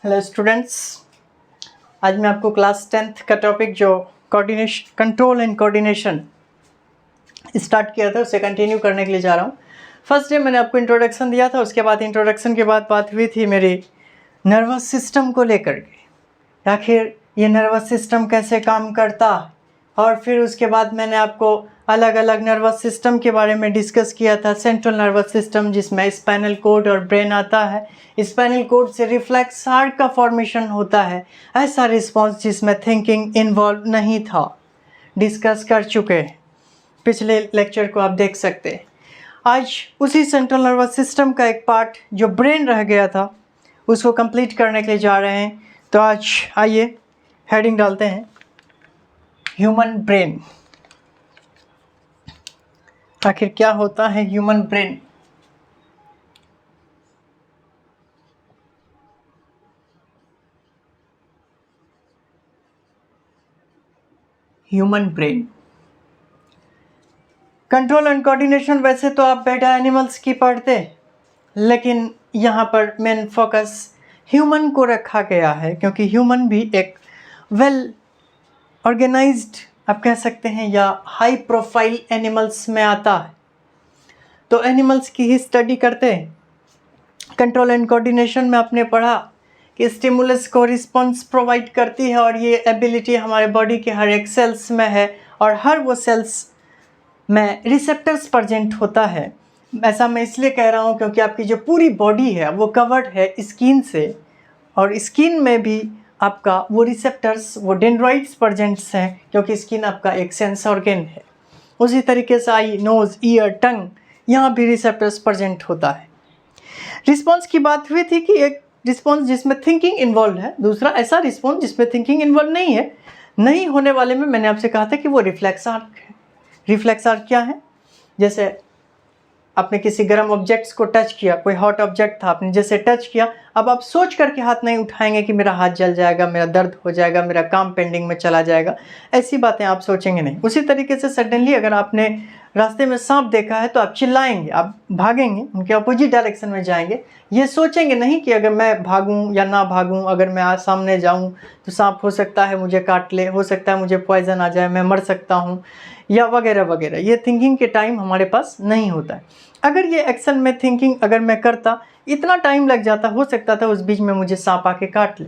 Hello students, आज मैं आपको क्लास 10th का टॉपिक जो coordination, control and coordination start किया था उसे कंटिन्यू करने के लिए जा रहा हूँ। फर्स्ट डे मैंने आपको इंट्रोडक्शन दिया था, उसके बाद इंट्रोडक्शन के बाद बात हुई थी मेरी नर्वस सिस्टम को लेकर के, आखिर ये नर्वस सिस्टम कैसे काम करता है। और फिर उसके बाद मैंने आपको अलग अलग नर्वस सिस्टम के बारे में डिस्कस किया था। सेंट्रल नर्वस सिस्टम जिसमें स्पाइनल कोड और ब्रेन आता है, स्पाइनल कोड से रिफ्लेक्स हार्ट का फॉर्मेशन होता है, ऐसा रिस्पॉन्स जिसमें थिंकिंग इन्वॉल्व नहीं था, डिस्कस कर चुके हैं, पिछले लेक्चर को आप देख सकते हैं। आज उसी सेंट्रल नर्वस सिस्टम का एक पार्ट जो ब्रेन रह गया था उसको कंप्लीट करने के लिए जा रहे हैं। तो आज आइए हेडिंग डालते हैं, ह्यूमन ब्रेन। आखिर क्या होता है human brain? Human brain, control and coordination वैसे तो आप बेटा एनिमल्स की पढ़ते, लेकिन यहाँ पर मेन फोकस ह्यूमन को रखा गया है, क्योंकि ह्यूमन भी एक वेल ऑर्गेनाइज्ड आप कह सकते हैं या हाई प्रोफाइल एनिमल्स में आता है। तो एनिमल्स की ही स्टडी करते हैं। कंट्रोल एंड कोऑर्डिनेशन में आपने पढ़ा कि स्टिमुलस को रिस्पॉन्स प्रोवाइड करती है, और ये एबिलिटी हमारे बॉडी के हर एक सेल्स में है, और हर वो सेल्स में रिसेप्टर्स प्रेजेंट होता है। ऐसा मैं इसलिए कह रहा हूँ क्योंकि आपकी जो पूरी बॉडी है वो कवर्ड है स्किन से, और स्किन में भी आपका वो रिसेप्टर्स, वो डेंड्राइट्स प्रेजेंट्स हैं, क्योंकि स्किन आपका एक सेंस ऑर्गन है। उसी तरीके से आई, नोज़, ईयर, टंग, यहाँ भी रिसेप्टर्स प्रेजेंट होता है। रिस्पॉन्स की बात हुई थी कि एक रिस्पॉन्स जिसमें थिंकिंग इन्वॉल्व है, दूसरा ऐसा रिस्पॉन्स जिसमें थिंकिंग इन्वॉल्व नहीं है। नहीं होने वाले में मैंने आपसे कहा था कि वो रिफ्लेक्स आर्क है। रिफ्लेक्स आर्क क्या है? जैसे आपने किसी गर्म ऑब्जेक्ट्स को टच किया, कोई हॉट ऑब्जेक्ट था, आपने जैसे टच किया, अब आप सोच करके हाथ नहीं उठाएंगे कि मेरा हाथ जल जाएगा, मेरा दर्द हो जाएगा, मेरा काम पेंडिंग में चला जाएगा, ऐसी बातें आप सोचेंगे नहीं। उसी तरीके से सडनली अगर आपने रास्ते में सांप देखा है तो आप चिल्लाएंगे, आप भागेंगे, उनके अपोजिट डायरेक्शन में जाएंगे। ये सोचेंगे नहीं कि अगर मैं भागूं या ना भागूं, अगर मैं आज सामने जाऊं तो सांप हो सकता है मुझे काट ले, हो सकता है मुझे पॉइजन आ जाए, मैं मर सकता हूं, या वगैरह वगैरह। ये थिंकिंग के टाइम हमारे पास नहीं होता है। अगर ये एक्शन में थिंकिंग अगर मैं करता, इतना टाइम लग जाता, हो सकता था उस बीच में मुझे सांप आके काट ले,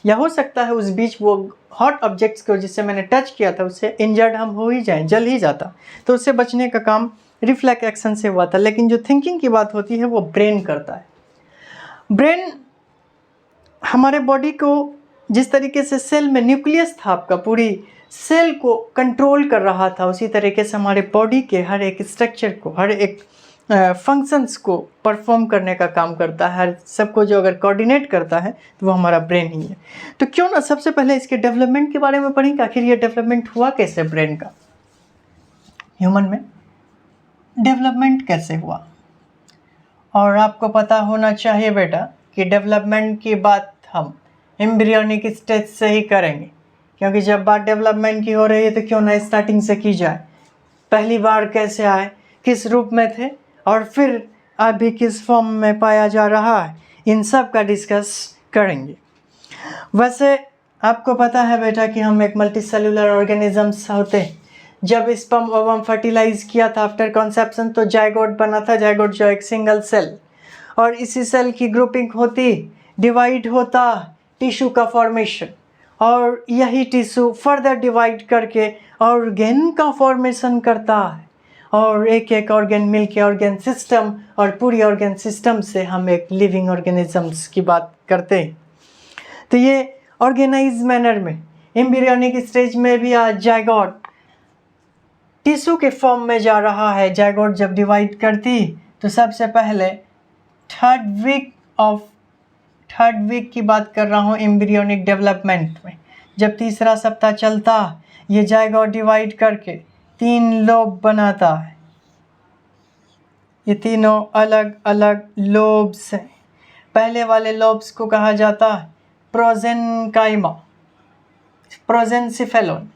या हो सकता है उस बीच वो हॉट ऑब्जेक्ट्स को जिससे मैंने टच किया था उससे इंजर्ड हम हो ही जाएं, जल ही जाता। तो उससे बचने का काम रिफ्लेक्स एक्शन से हुआ था। लेकिन जो थिंकिंग की बात होती है वो ब्रेन करता है। ब्रेन हमारे बॉडी को जिस तरीके से सेल में न्यूक्लियस था, आपका पूरी सेल को कंट्रोल कर रहा था, उसी तरीके से हमारे बॉडी के हर एक स्ट्रक्चर को, हर एक फंक्शंस को परफॉर्म करने का काम करता है। हर सबको जो अगर कोऑर्डिनेट करता है तो वो हमारा ब्रेन ही है। तो क्यों ना सबसे पहले इसके डेवलपमेंट के बारे में पढ़ें, आखिर ये डेवलपमेंट हुआ कैसे ब्रेन का, ह्यूमन में डेवलपमेंट कैसे हुआ। और आपको पता होना चाहिए बेटा कि डेवलपमेंट की बात हम एम्ब्रियोनिक स्टेज से ही करेंगे, क्योंकि जब बात डेवलपमेंट की हो रही है तो क्यों ना स्टार्टिंग से की जाए। पहली बार कैसे आए, किस रूप में थे, और फिर अभी किस फॉर्म में पाया जा रहा है, इन सब का डिस्कस करेंगे। वैसे आपको पता है बेटा कि हम एक मल्टीसेलुलर ऑर्गेनिजम्स होते हैं। जब स्पर्म ओवम फर्टिलाइज किया था आफ्टर कॉन्सेप्शन तो जाइगोट बना था। जाइगोट जो एक सिंगल सेल, और इसी सेल की ग्रुपिंग होती, डिवाइड होता, टिश्यू का फॉर्मेशन, और यही टिश्यू फर्दर डिवाइड करके ऑर्गेन का फॉर्मेशन करता है, और एक एक ऑर्गेन मिलके ऑर्गेन सिस्टम, और पूरी ऑर्गेन सिस्टम से हम एक लिविंग ऑर्गेनिजम्स की बात करते हैं। तो ये ऑर्गेनाइज मैनर में एम्ब्रियोनिक स्टेज में भी आज जाइगोट टिश्यू के फॉर्म में जा रहा है। जाइगोट जब डिवाइड करती तो सबसे पहले थर्ड वीक की बात कर रहा हूँ एम्ब्रियोनिक डेवलपमेंट में, जब तीसरा सप्ताह चलता ये जाइगोट डिवाइड करके 3 लोब बनाता है। ये तीनों अलग अलग लोब्स हैं। पहले वाले लोब्स को कहा जाता है प्रोजेनकाइमा, प्रोजेनसिफेलोन,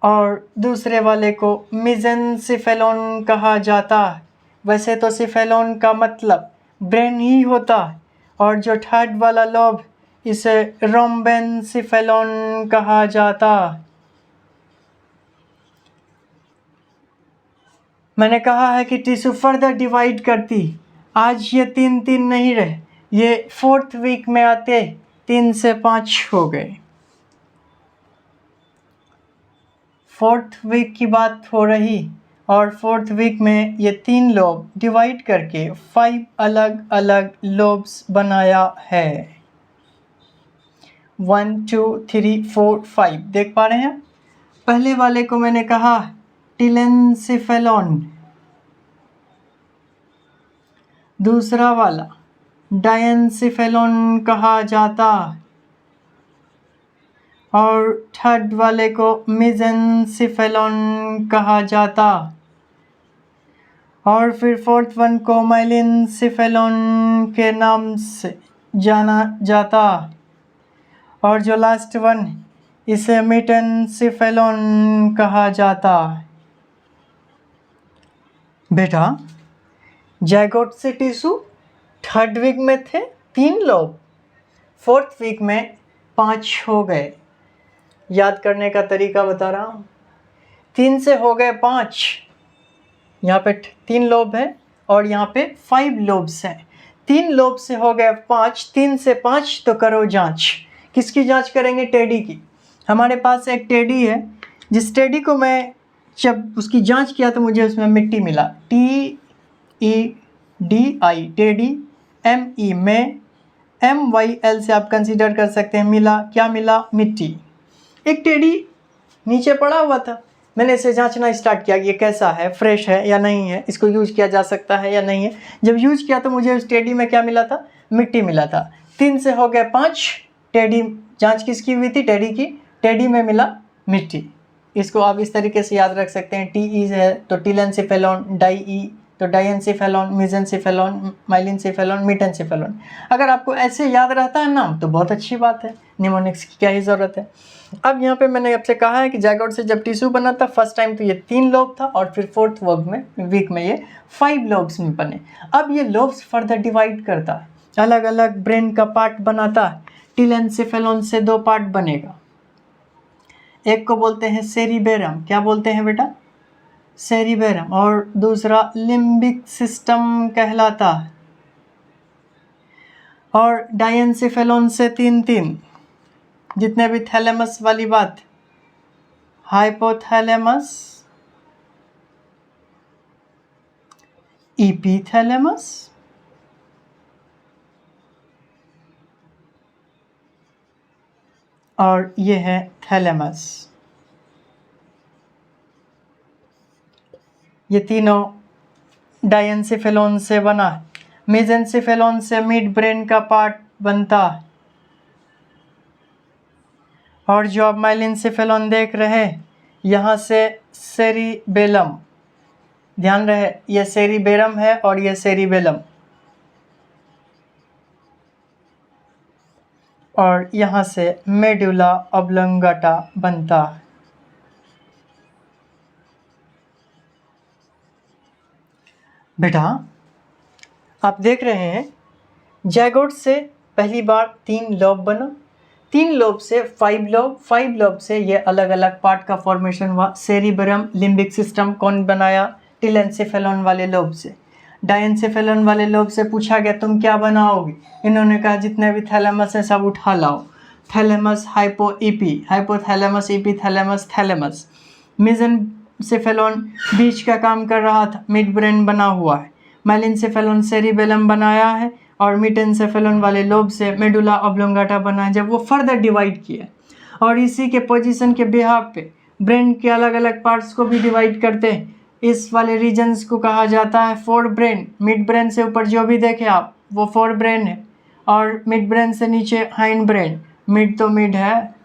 और दूसरे वाले को मिजेनसिफेलोन कहा जाता है। वैसे तो सिफेलोन का मतलब ब्रेन ही होता है। और जो थर्ड वाला लोब, इसे रोम्बेनसिफेलॉन कहा जाता। मैंने कहा है कि टिश्यू फर्दर डिवाइड करती। आज ये 3 नहीं रहे, ये 4th वीक में आते 3 से 5 हो गए। 4th वीक की बात हो रही और 4th वीक में ये 3 लोब डिवाइड करके 5 अलग अलग लोब्स बनाया है। 1 2 3 4 5 देख पा रहे हैं। पहले वाले को मैंने कहा टिलेंसिफेलॉन, दूसरा वाला डायंसिफेलॉन कहा जाता और थर्ड वाले को मेसेंसिफेलॉन कहा जाता और फिर 4th वन को माइलिनसिफेलॉन के नाम से जाना जाता और जो लास्ट वन, इसे मेटेंसिफेलॉन कहा जाता। बेटा, जायगोट से टिश्यू 3rd वीक में थे 3 लोब, 4th वीक में 5 हो गए। याद करने का तरीका बता रहा हूँ। 3 से हो गए 5, यहाँ पे 3 लोब है और यहाँ पे 5 लोब्स हैं। 3 लोब से हो गए 5, 3 से 5 तो करो जांच। किसकी जांच करेंगे? टेडी की। हमारे पास एक टेडी है, जिस टेडी को मैं जब उसकी जांच किया तो मुझे उसमें मिट्टी मिला। TEDI टेडी, ME में, MYL से आप कंसीडर कर सकते हैं मिला। क्या मिला? मिट्टी। एक टेडी नीचे पड़ा हुआ था, मैंने इसे जांचना स्टार्ट किया कि ये कैसा है, फ्रेश है या नहीं है, इसको यूज किया जा सकता है या नहीं है। जब यूज किया तो मुझे उस टेडी में क्या मिला था? मिट्टी मिला था। 3 से हो गए 5, टेडी जांच किसकी हुई थी? टेडी की। टेडी में मिला मिट्टी। इसको आप इस तरीके से याद रख सकते हैं। TE है तो टिलेंसिफेलॉन, डाई तो डायंसिफेलॉन, मेसेंसिफेलॉन, माइलिनसिफेलॉन, मेटेंसिफेलॉन। अगर आपको ऐसे याद रहता है नाम तो बहुत अच्छी बात है, निमोनिक्स की क्या ही ज़रूरत है। अब यहाँ पे मैंने आपसे कहा है कि जायगोट से जब टिश्यू बना था फर्स्ट टाइम तो ये 3 लोब था और फिर 4th वीक में ये 5 लोब्स में बने। अब ये लोब्स फर्दर डिवाइड करता है, अलग अलग ब्रेन का पार्ट बनाता है। टिलेंसिफेलॉन से 2 पार्ट बनेगा, एक को बोलते हैं सेरिबेरम। क्या बोलते हैं बेटा? सेरिबेरम। और दूसरा लिम्बिक सिस्टम कहलाता है। और डायंसिफेलॉन से 3 जितने भी थैलेमस वाली बात, हाइपोथैलेमस, इपीथैलेमस और ये है थैलेमस। ये तीनों डायंसिफेलॉन से बना है। मेसेंसिफेलॉन से मिड ब्रेन का पार्ट बनता है। और जो आप माइलिनसिफेलॉन देख रहे हैं, यहाँ से सेरिबेलम, ध्यान रहे ये सेरिबेरम है और ये सेरिबेलम, और यहाँ से मेडुला ऑब्लोंगाटा बनता है। बेटा, आप देख रहे हैं जायगोट से पहली बार 3 लोब बना, 3 लोब से 5 लोब, 5 लोब से ये अलग अलग पार्ट का फॉर्मेशन हुआ। सेरिबेरम, लिम्बिक सिस्टम कौन बनाया? टिलेंसिफेलॉन वाले लोब से। डायंसिफेलॉन वाले लोब से पूछा गया तुम क्या बनाओगे? इन्होंने कहा जितने भी थैलेमस हैं सब उठा लाओ। Thalamus, hypothalamus, epithalamus, thalamus. Mesencephalon बीच का काम कर रहा था, मिड ब्रेन बना हुआ है। माइलिनसिफेलॉन सेरिबेलम बनाया है और मेटेंसिफेलॉन वाले लोब से मेडुला ऑब्लोंगाटा बना है। जब वो फर्दर डिवाइड किया और इसी के पोजीशन के बिहाफ पे ब्रेन के अलग अलग पार्ट्स को भी डिवाइड करते हैं। इस वाले रीजन्स को कहा जाता है फोर ब्रेन। मिड ब्रेन से ऊपर जो भी देखें आप वो फोर ब्रेन है और मिड ब्रेन से नीचे हाइंड ब्रेन। मिड तो मिड है,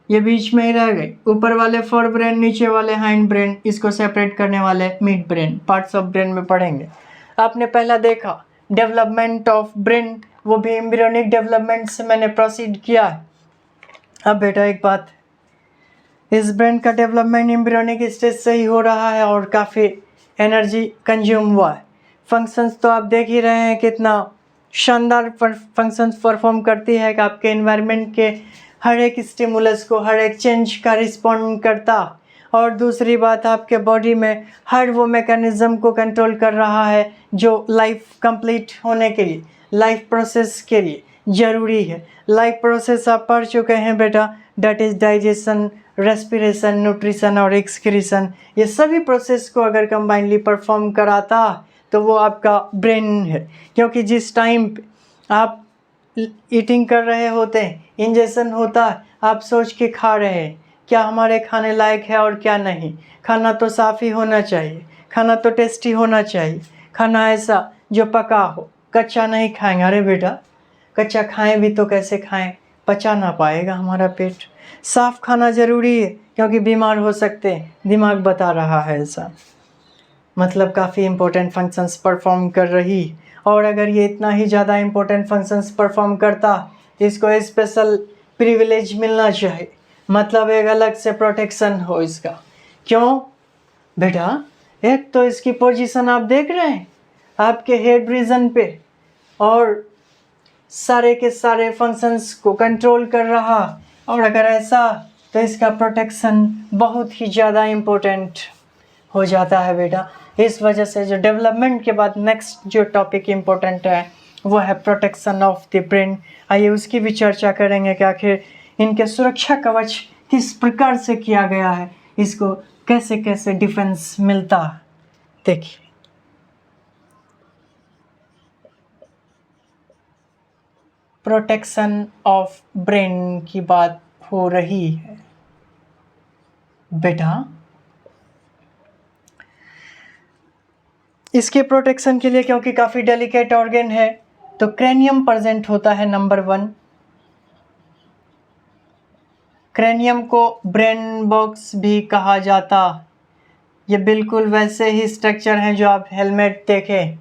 ये बीच में ही रह गई। ऊपर वाले फोर ब्रेन, नीचे वाले हाइंड ब्रेन, इसको सेपरेट करने वाले mid brain. Parts of brain में पढ़ेंगे। आपने पहला देखा डेवलपमेंट ऑफ ब्रेन, वो भी एम्ब्रियोनिक डेवलपमेंट से मैंने प्रोसीड किया है। अब बेटा एक बात, इस ब्रेन का डेवलपमेंट एम्ब्रियोनिक स्टेज से ही हो रहा है और काफ़ी एनर्जी कंज्यूम हुआ है। फंक्शंस तो आप देख ही रहे हैं कितना शानदार फंक्शंस परफॉर्म करती है कि आपके एनवायरनमेंट के हर एक स्टिमुलस को, हर एक चेंज का रिस्पॉन्ड करता। और दूसरी बात, आपके बॉडी में हर वो मैकेनिज़्म को कंट्रोल कर रहा है जो लाइफ कंप्लीट होने के लिए, लाइफ प्रोसेस के लिए ज़रूरी है। लाइफ प्रोसेस आप पढ़ चुके हैं बेटा, that is digestion, respiration, nutrition और एक्सक्रीशन। ये सभी प्रोसेस को अगर कंबाइनली परफॉर्म कराता तो वो आपका ब्रेन है। क्योंकि जिस टाइम पे आप ईटिंग कर रहे होते हैं, इंजेक्शन होता है, आप सोच के खा रहे हैं क्या हमारे खाने लायक है और क्या नहीं। खाना तो साफ़ ही होना चाहिए, खाना तो टेस्टी होना चाहिए, खाना ऐसा जो पका हो, कच्चा नहीं खाएंगे। अरे बेटा, कच्चा खाएं भी तो कैसे खाएं, पचा ना पाएगा हमारा पेट। साफ़ खाना ज़रूरी है क्योंकि बीमार हो सकते हैं, दिमाग बता रहा है ऐसा। मतलब काफ़ी इम्पोर्टेंट फंक्शंस परफॉर्म कर रही। और अगर ये इतना ही ज़्यादा इम्पोर्टेंट फंक्शंस परफॉर्म करता, इसको स्पेशल प्रिविलेज मिलना चाहिए। मतलब एक अलग से प्रोटेक्शन हो इसका। क्यों बेटा? एक तो इसकी पोजीशन आप देख रहे हैं आपके हेड रीजन पे, और सारे के सारे फंक्शंस को कंट्रोल कर रहा। और अगर ऐसा तो इसका प्रोटेक्शन बहुत ही ज़्यादा इम्पोर्टेंट हो जाता है बेटा। इस वजह से जो डेवलपमेंट के बाद नेक्स्ट जो टॉपिक इम्पोर्टेंट है वो है प्रोटेक्शन ऑफ द ब्रेन। आइए उसकी भी चर्चा करेंगे कि आखिर इनके सुरक्षा कवच किस प्रकार से किया गया है, इसको कैसे कैसे डिफेंस मिलता है। देखिए, प्रोटेक्शन ऑफ ब्रेन की बात हो रही है बेटा। इसके प्रोटेक्शन के लिए, क्योंकि काफ़ी डेलिकेट ऑर्गन है, तो क्रेनियम प्रेजेंट होता है नंबर 1। क्रेनियम को ब्रेन बॉक्स भी कहा जाता। ये बिल्कुल वैसे ही स्ट्रक्चर हैं जो आप हेलमेट देखें।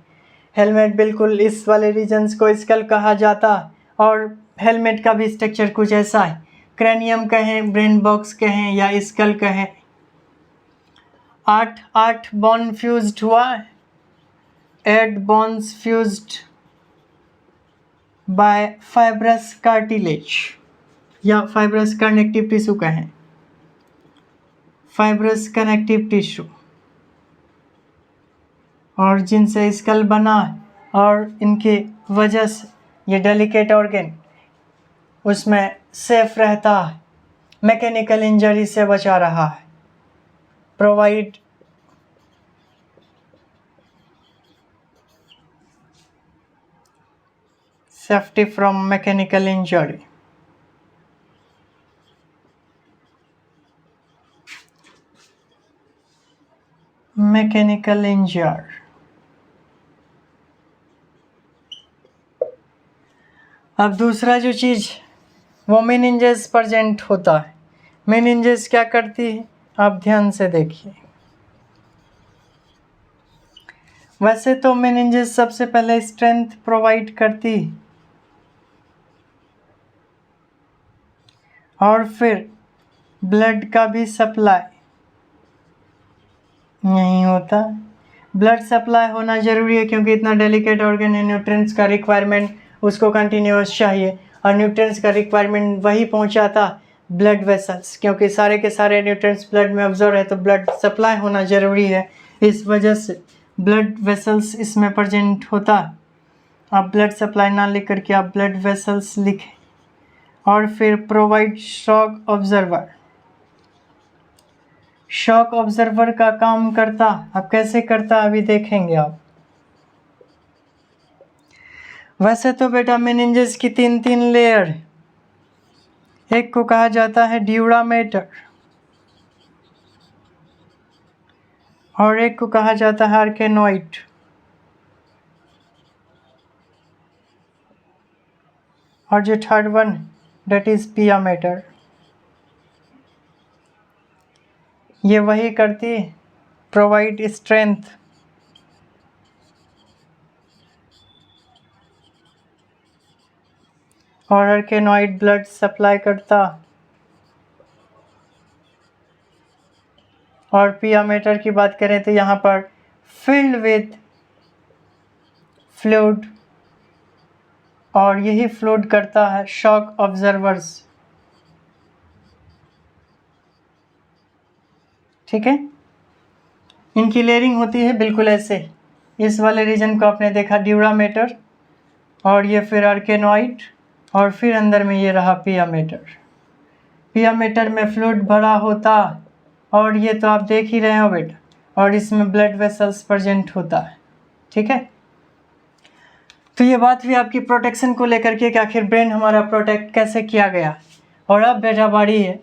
हेलमेट बिल्कुल इस वाले रीजन्स को स्कल कहा जाता, और हेलमेट का भी स्ट्रक्चर कुछ ऐसा है। क्रेनियम कहें, ब्रेन बॉक्स कहें या स्कल कहें। 8 बोन फ्यूज्ड हुआ, 8 bones fused by fibrous cartilage या fibrous connective tissue कहें, fibrous connective tissue, और जिनसे स्कल बना और इनके वजह से ये डेलिकेट ऑर्गन उसमें सेफ रहता है, मैकेनिकल इंजरी से बचा रहा है, provide safety from mechanical injury. Mechanical injury. अब दूसरा जो चीज़ वो मेनिंजेस प्रेजेंट होता है। मेनिंजेस क्या करती है आप ध्यान से देखिए। वैसे तो मेनिंजेस सबसे पहले स्ट्रेंथ प्रोवाइड करती है, और फिर ब्लड का भी सप्लाई नहीं होता। ब्लड सप्लाई होना ज़रूरी है क्योंकि इतना डेलिकेट ऑर्गन है, न्यूट्रिएंट्स का रिक्वायरमेंट उसको कंटिन्यूअस चाहिए, और न्यूट्रिएंट्स का रिक्वायरमेंट वही पहुंचाता ब्लड वेसल्स, क्योंकि सारे के सारे न्यूट्रिएंट्स ब्लड में ऑब्जर्व है, तो ब्लड सप्लाई होना ज़रूरी है। इस वजह से ब्लड वेसल्स इसमें प्रेजेंट होता। आप ब्लड सप्लाई ना लिख करके आप ब्लड वेसल्स लिखें। और फिर provide shock observer. Shock observer का काम करता, अब कैसे करता अभी देखेंगे आप। वैसे तो बेटा मेनिंजेस की 3 लेयर है। एक को कहा जाता है ड्यूरामेटर, और एक को कहा जाता है आर्केनोइड, और जो थर्ड वन डेट इज पियामेटर। ये वही करती प्रोवाइड स्ट्रेंथ, और आर्केनोइड ब्लड सप्लाई करता, और पियामेटर की बात करें तो यहाँ पर फिल्ड विथ फ्लूइड, और यही फ्लूइड करता है शॉक ऑब्जर्वर्स। ठीक है, इनकी लेयरिंग होती है बिल्कुल ऐसे। इस वाले रीजन को आपने देखा ड्यूरामेटर, और ये फिर आर्केनोइड, और फिर अंदर में ये रहा पियामेटर। पियामेटर में फ्लूइड भरा होता, और ये तो आप देख ही रहे हो बेटा, और इसमें ब्लड वेसल्स प्रेजेंट होता है। ठीक है, तो ये बात भी आपकी प्रोटेक्शन को लेकर के कि आखिर ब्रेन हमारा प्रोटेक्ट कैसे किया गया। और अब बेटा बारी है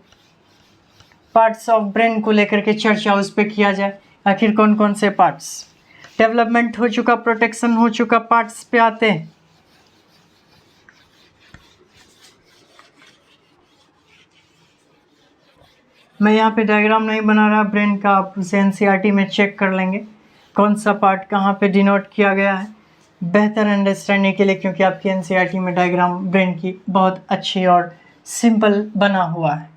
पार्ट्स ऑफ ब्रेन को लेकर के चर्चा उस पर किया जाए, आखिर कौन कौन से पार्ट्स। डेवलपमेंट हो चुका, प्रोटेक्शन हो चुका, पार्ट्स पे आते हैं। मैं यहाँ पे डायग्राम नहीं बना रहा ब्रेन का, आप उसे एनसीईआरटी में चेक कर लेंगे कौन सा पार्ट कहाँ पे डिनोट किया गया है, बेहतर अंडरस्टैंडिंग के लिए, क्योंकि आपकी एनसीईआरटी में डायग्राम ब्रेन की बहुत अच्छी और सिंपल बना हुआ है।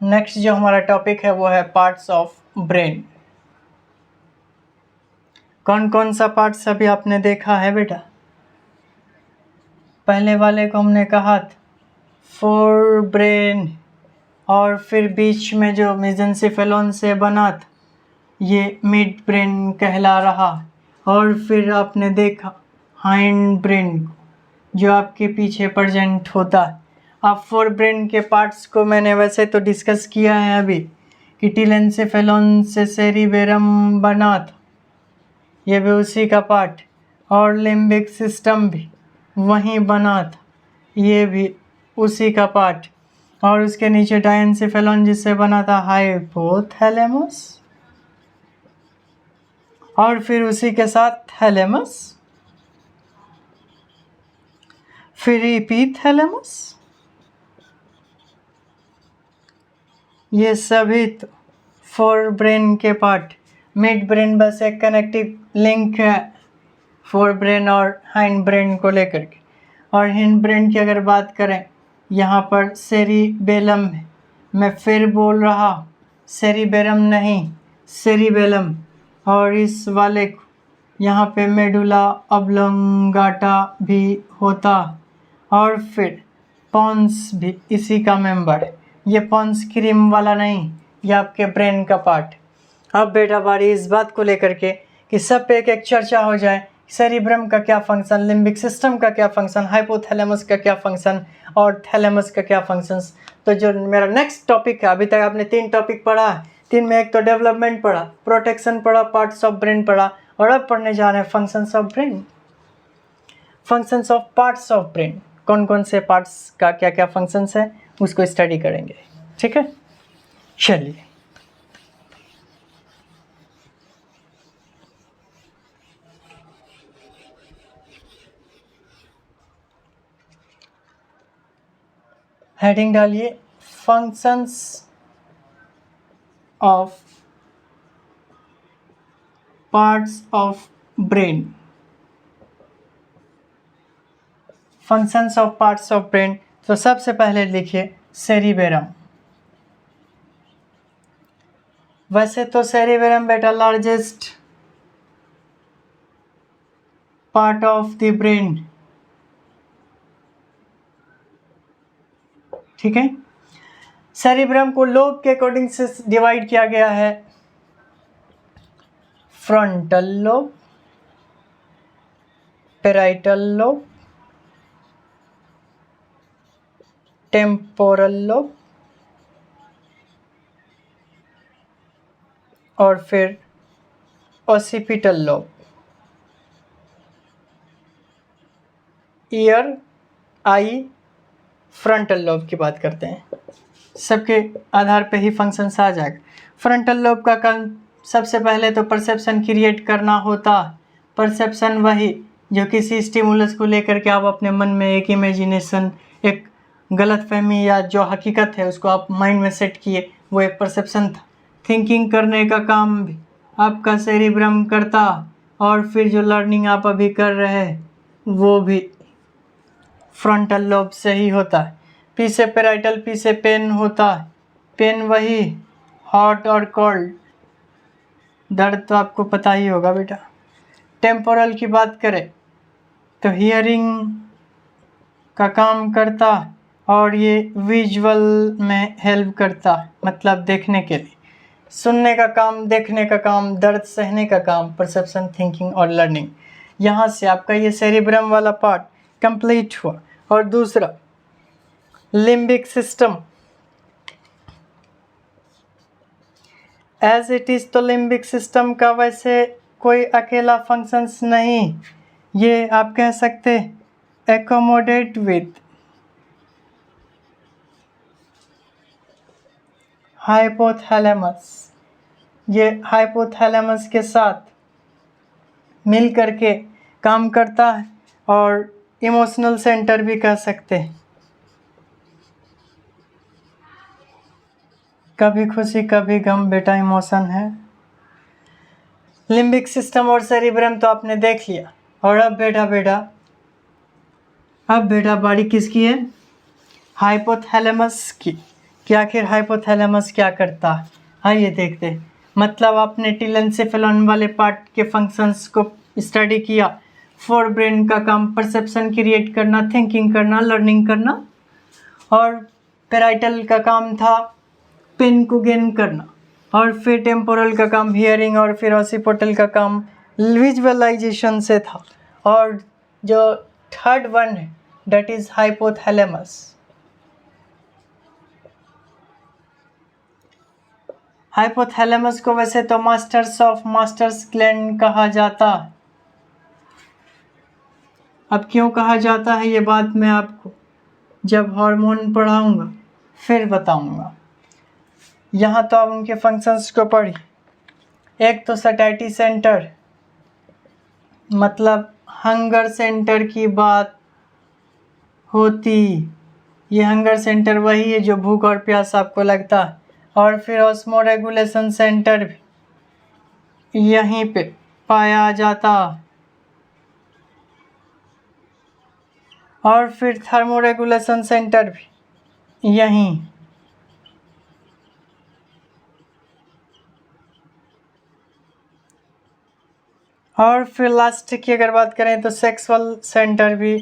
नेक्स्ट जो हमारा टॉपिक है वो है पार्ट्स ऑफ ब्रेन। कौन कौन सा पार्ट्स अभी आपने देखा है बेटा? पहले वाले को हमने कहा था फोर ब्रेन, और फिर बीच में जो मेसेंसिफेलोन से बना था ये मिड ब्रेन कहला रहा, और फिर आपने देखा हाइंड ब्रेन को जो आपके पीछे प्रेजेंट होता है। अब फोर ब्रेन के पार्ट्स को मैंने वैसे तो डिस्कस किया है अभी कि टीलेंसेफेलोन से सेरिबेरम बना था, ये भी उसी का पार्ट, और लिम्बिक सिस्टम भी वहीं बना था, ये भी उसी का पार्ट, और उसके नीचे डायंसेफेलोन जिससे बना था हाइपोथैलेमस, और फिर उसी के साथ थैलेमस, फिर एपीथैलेमस। ये सभी तो फोर ब्रेन के पार्ट। मिड ब्रेन बस एक कनेक्टिव लिंक है फोर ब्रेन और हाइंड ब्रेन को लेकर के। और हिंड ब्रेन की अगर बात करें, यहाँ पर सेरिबेलम है, मैं फिर बोल रहा सेरिबेरम नहीं सेरिबेलम, और इस वाले को यहाँ पे मेडुला ऑब्लोंगाटा भी होता, और फिर पॉन्स भी इसी का मेंबर है। ये पॉन्स क्रीम वाला नहीं, ये आपके ब्रेन का पार्ट। अब बेटा बारी इस बात को लेकर के कि सब पे एक एक चर्चा हो जाए, सेरिब्रम का क्या फंक्शन, लिम्बिक सिस्टम का क्या फंक्शन, हाइपोथैलेमस का क्या फंक्शन, और थैलेमस का क्या फंक्शंस। तो जो मेरा नेक्स्ट टॉपिक है, अभी तक आपने 3 टॉपिक पढ़ा है, 3 में एक तो डेवलपमेंट पढ़ा, प्रोटेक्शन पढ़ा, पार्ट्स ऑफ ब्रेन पढ़ा, और अब पढ़ने जा रहे हैं functions of brain, functions of parts of brain. कौन कौन से पार्ट्स का क्या क्या फंक्शंस है उसको स्टडी करेंगे। ठीक है, चलिए। हेडिंग डालिए functions of parts of brain. Functions of parts of brain, तो सबसे पहले लिखिए सेरिबेरम। वैसे तो सेरिबेरम बेटा largest part of the brain. ठीक है, सेरिब्रम को लोब के अकॉर्डिंग से डिवाइड किया गया है, frontal lobe, parietal lobe, temporal lobe, और फिर ओसिपिटल लोब। ईयर, आई, फ्रंटल लोब की बात करते हैं, सबके आधार पे ही फंक्शंस आ जाएगा। फ्रंटल लोब का काम सबसे पहले तो परसेप्शन क्रिएट करना होता। परसेप्शन वही जो किसी स्टिमुलस को लेकर के आप अपने मन में एक इमेजिनेशन, एक गलत फहमी या जो हकीकत है उसको आप माइंड में सेट किए, वो एक परसेप्शन था। थिंकिंग करने का काम भी आपका सेरिब्रम करता, और फिर जो लर्निंग आप अभी कर रहे हैं वो भी फ्रंटल लोब से ही होता है। पी से पेराइटल, पी से पेन होता है, पेन वही हॉट और कोल्ड दर्द तो आपको पता ही होगा बेटा। टेम्पोरल की बात करें तो हियरिंग का काम करता और ये विजुअल में हेल्प करता, मतलब देखने के लिए। सुनने का काम, देखने का काम, दर्द सहने का काम, परसेप्शन, थिंकिंग और लर्निंग। यहाँ से आपका ये सेरिब्रम वाला पार्ट कंप्लीट हुआ। और दूसरा limbic system, as it is तो लिम्बिक सिस्टम का वैसे कोई अकेला फंक्शंस नहीं, ये आप कह सकते एकोमोडेट विद हाइपोथैलेमस। ये हाइपोथैलेमस के साथ मिल करके काम करता है और इमोशनल सेंटर भी कह सकते हैं। कभी खुशी कभी गम बेटा इमोशन है। लिम्बिक सिस्टम और सेरिब्रम तो आपने देख लिया। और अब बेटा बारी किसकी है? हाइपोथैलेमस की। कि आखिर हाइपोथैलेमस क्या करता है, आइए देखते हैं। मतलब आपने टीलेंसेफेलॉन वाले पार्ट के फंक्शंस को स्टडी किया। फोर ब्रेन का काम परसेप्शन क्रिएट करना, थिंकिंग करना, लर्निंग करना, और पेराइटल का काम था पेन को गेन करना, और फिर टेम्पोरल का काम हियरिंग, और फिर ऑसिपोटल का काम विजुअलाइजेशन से था। और जो थर्ड वन है डेट इज हाइपोथैलेमस। हाइपोथैलेमस को वैसे तो मास्टर्स ऑफ मास्टर्स ग्लैंड कहा जाता। अब क्यों कहा जाता है ये बात मैं आपको जब हार्मोन पढ़ाऊंगा फिर बताऊंगा। यहाँ तो आप उनके फंक्शंस को पढ़ी। एक तो सैटिस्फैक्टरी सेंटर, मतलब हंगर सेंटर की बात होती। ये हंगर सेंटर वही है जो भूख और प्यास आपको लगता है। और फिर ऑस्मोरेगुलेशन सेंटर भी यहीं पे पाया जाता। और फिर थर्मोरेगुलेशन सेंटर भी यहीं। और फिर लास्ट की अगर बात करें तो सेक्सुअल सेंटर भी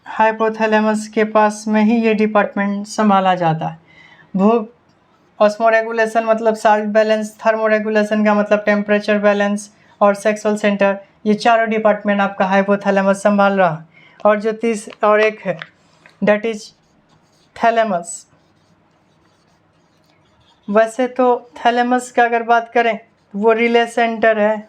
हाइपोथैलेमस के पास में ही ये डिपार्टमेंट संभाला जाता है। भूख, ऑस्मोरेगुलेशन मतलब साल्ट बैलेंस, थर्मोरेगुलेशन का मतलब टेम्परेचर बैलेंस, और सेक्सुअल सेंटर, ये चारों डिपार्टमेंट आपका हाइपोथैलेमस संभाल रहा है। और जो और एक है डेट इज थैलेमस। वैसे तो थैलेमस का अगर बात करें वो रिले सेंटर है।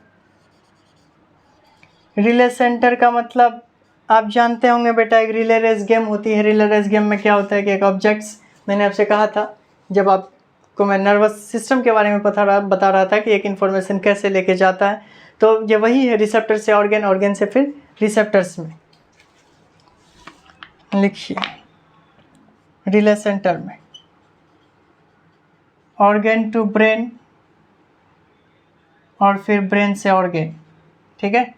रिले सेंटर का मतलब आप जानते होंगे बेटा, एक रिले रेस गेम होती है। रिले रेस गेम में क्या होता है कि एक ऑब्जेक्ट्स, मैंने आपसे कहा था जब आपको मैं नर्वस सिस्टम के बारे में बता रहा था कि एक इन्फॉर्मेशन कैसे लेके जाता है, तो ये वही है, रिसेप्टर से ऑर्गन, ऑर्गन से फिर रिसेप्टर्स में। लिखिए रिले सेंटर में ऑर्गन टू ब्रेन और फिर ब्रेन से ऑर्गन, ठीक है।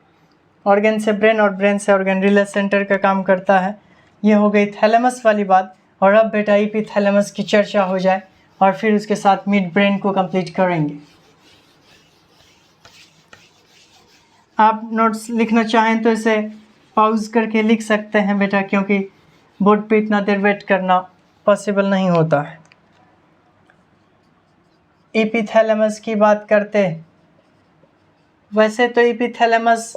ऑर्गन से ब्रेन और ब्रेन से ऑर्गन रिले सेंटर का काम करता है। ये हो गई थैलेमस वाली बात। और अब बेटा एपिथैलेमस की चर्चा हो जाए और फिर उसके साथ मिड ब्रेन को कंप्लीट करेंगे। आप नोट्स लिखना चाहें तो इसे पॉज करके लिख सकते हैं बेटा, क्योंकि बोर्ड पे इतना देर वेट करना पॉसिबल नहीं होता है। एपिथैलेमस की बात करते, वैसे तो एपिथैलेमस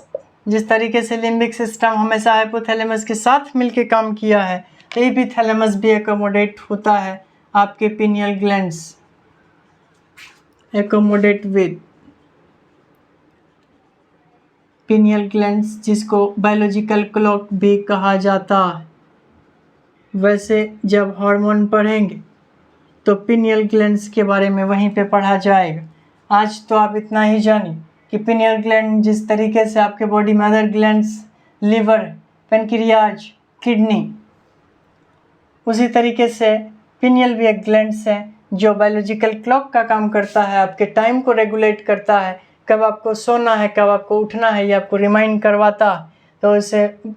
जिस तरीके से लिम्बिक सिस्टम हमेशा हाइपोथैलेमस के साथ मिलके काम किया है, तो एपिथैलेमस भी एकोमोडेट होता है आपके pineal glands, accommodate with pineal glands, जिसको बायोलॉजिकल क्लॉक भी कहा जाता है। वैसे जब हार्मोन पढ़ेंगे तो पिनियल ग्लैंड्स के बारे में वहीं पे पढ़ा जाएगा। आज तो आप इतना ही जानिए कि पिनियल ग्लैंड जिस तरीके से आपके बॉडी में other glands, liver, pancreas, kidney, उसी तरीके से पिनियल भी एक ग्लैंड्स है जो बायोलॉजिकल क्लॉक का काम करता है, आपके टाइम को रेगुलेट करता है, कब आपको सोना है, कब आपको उठना है, ये आपको रिमाइंड करवाता है। तो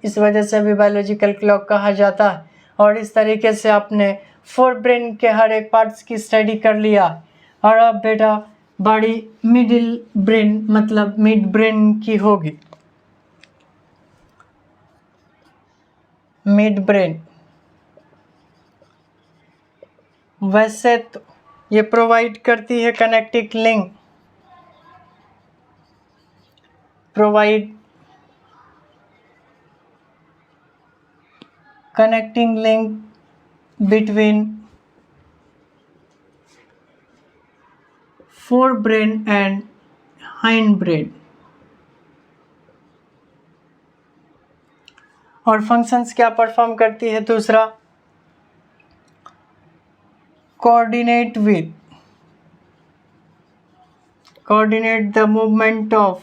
इस वजह से भी बायोलॉजिकल क्लॉक कहा जाता है। और इस तरीके से आपने फोर ब्रेन के हर एक पार्ट्स की स्टडी कर लिया। और अब बेटा बॉडी मिडिल ब्रेन मतलब मिड ब्रेन की होगी, मिड ब्रेन। वैसे तो ये प्रोवाइड करती है connecting link, provide connecting link between fore brain and hind brain. और फंक्शंस क्या परफॉर्म करती है? दूसरा, coordinate the movement of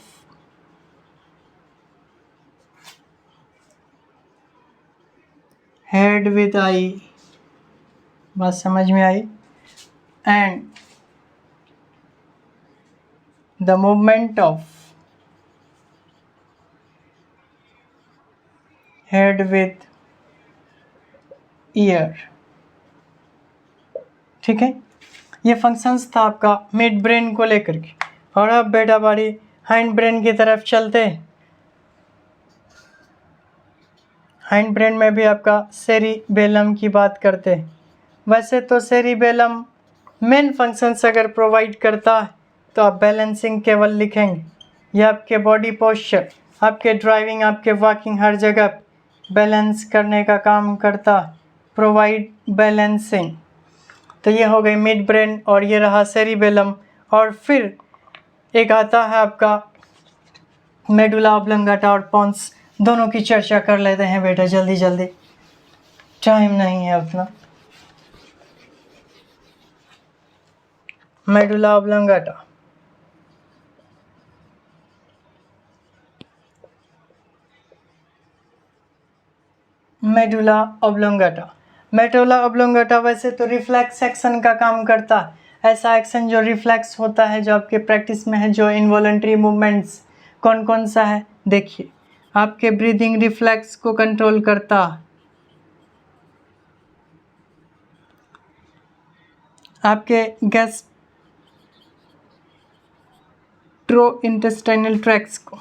head with eye, बात समझ में आई, and the movement of head with ear। ठीक है, ये फंक्शंस था आपका मिड ब्रेन को लेकर के। और अब बेटा बारी हाइंड ब्रेन की तरफ चलते हैं। हाइंड ब्रेन में भी आपका सेरिबेलम की बात करते हैं। वैसे तो सेरिबेलम मेन फंक्शंस अगर प्रोवाइड करता है तो आप बैलेंसिंग केवल लिखेंगे। यह आपके बॉडी पोस्चर, आपके ड्राइविंग, आपके वॉकिंग, हर जगह बैलेंस करने का काम करता है, प्रोवाइड बैलेंसिंग। तो ये हो गई मिड ब्रेन और ये रहा सेरिबेलम। और फिर एक आता है आपका मेडुला ऑब्लंगाटा और पोन्स। दोनों की चर्चा कर लेते हैं बेटा जल्दी जल्दी, टाइम नहीं है अपना। Medulla oblongata, medulla oblongata, medulla oblongata वैसे तो रिफ्लेक्स एक्शन का काम करता है। ऐसा एक्शन जो रिफ्लेक्स होता है, जो आपके प्रैक्टिस में है, जो इनवॉलंटरी मूवमेंट्स कौन कौन सा है देखिए। आपके ब्रीदिंग रिफ्लेक्स को कंट्रोल करता है, आपके गैस्ट्रोइंटेस्टाइनल ट्रैक्ट्स को,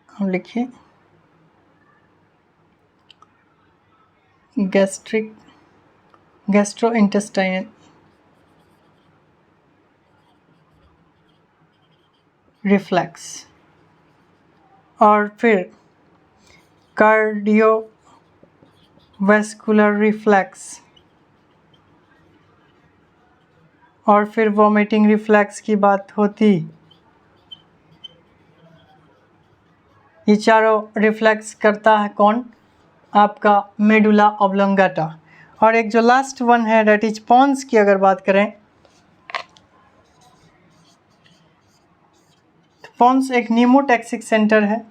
हम लिखिए गैस्ट्रोइंटेस्टाइनल रिफ्लेक्स। और फिर कार्डियोवैस्कुलर रिफ्लेक्स, और फिर वॉमिटिंग रिफ्लेक्स की बात होती। ये चारों रिफ्लेक्स करता है कौन? आपका मेडुला ऑब्लंगाटा। और एक जो लास्ट वन है डेट इज पोन्स की अगर बात करें, तो पोन्स एक न्यूमोटैक्सिक सेंटर है।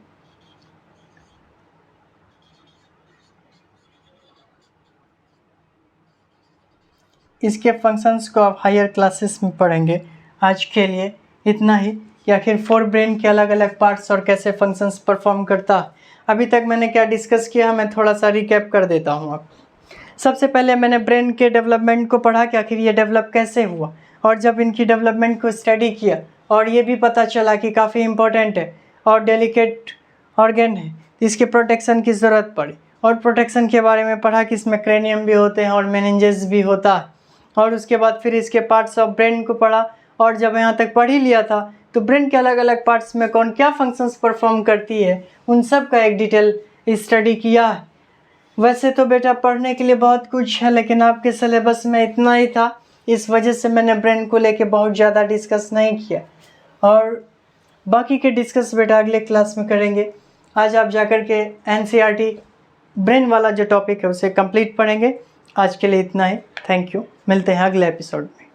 इसके फंक्शंस को आप हायर क्लासेस में पढ़ेंगे। आज के लिए इतना ही कि आखिर फोर ब्रेन के अलग अलग पार्ट्स और कैसे फंक्शंस परफॉर्म करता है। अभी तक मैंने क्या डिस्कस किया मैं थोड़ा सा रिकैप कर देता हूँ आप। सबसे पहले मैंने ब्रेन के डेवलपमेंट को पढ़ा कि आखिर ये डेवलप कैसे हुआ, और जब इनकी डेवलपमेंट को स्टडी किया और ये भी पता चला कि काफ़ी इम्पोर्टेंट है और डेलिकेट ऑर्गन है, इसके प्रोटेक्शन की ज़रूरत पड़ी। और प्रोटेक्शन के बारे में पढ़ा कि इसमें क्रेनियम भी होते हैं और मेनिंजेस भी होता है। और उसके बाद फिर इसके पार्ट्स ऑफ ब्रेन को पढ़ा। और जब यहाँ तक पढ़ ही लिया था तो ब्रेन के अलग अलग पार्ट्स में कौन क्या फंक्शंस परफॉर्म करती है उन सब का एक डिटेल स्टडी किया है। वैसे तो बेटा पढ़ने के लिए बहुत कुछ है, लेकिन आपके सिलेबस में इतना ही था, इस वजह से मैंने ब्रेन को लेके बहुत ज़्यादा डिस्कस नहीं किया। और बाकी के डिस्कस बेटा अगले क्लास में करेंगे। आज आप जाकर के NCERT ब्रेन वाला जो टॉपिक है उसे कंप्लीट पढ़ेंगे। आज के लिए इतना ही, थैंक यू, मिलते हैं अगले एपिसोड में।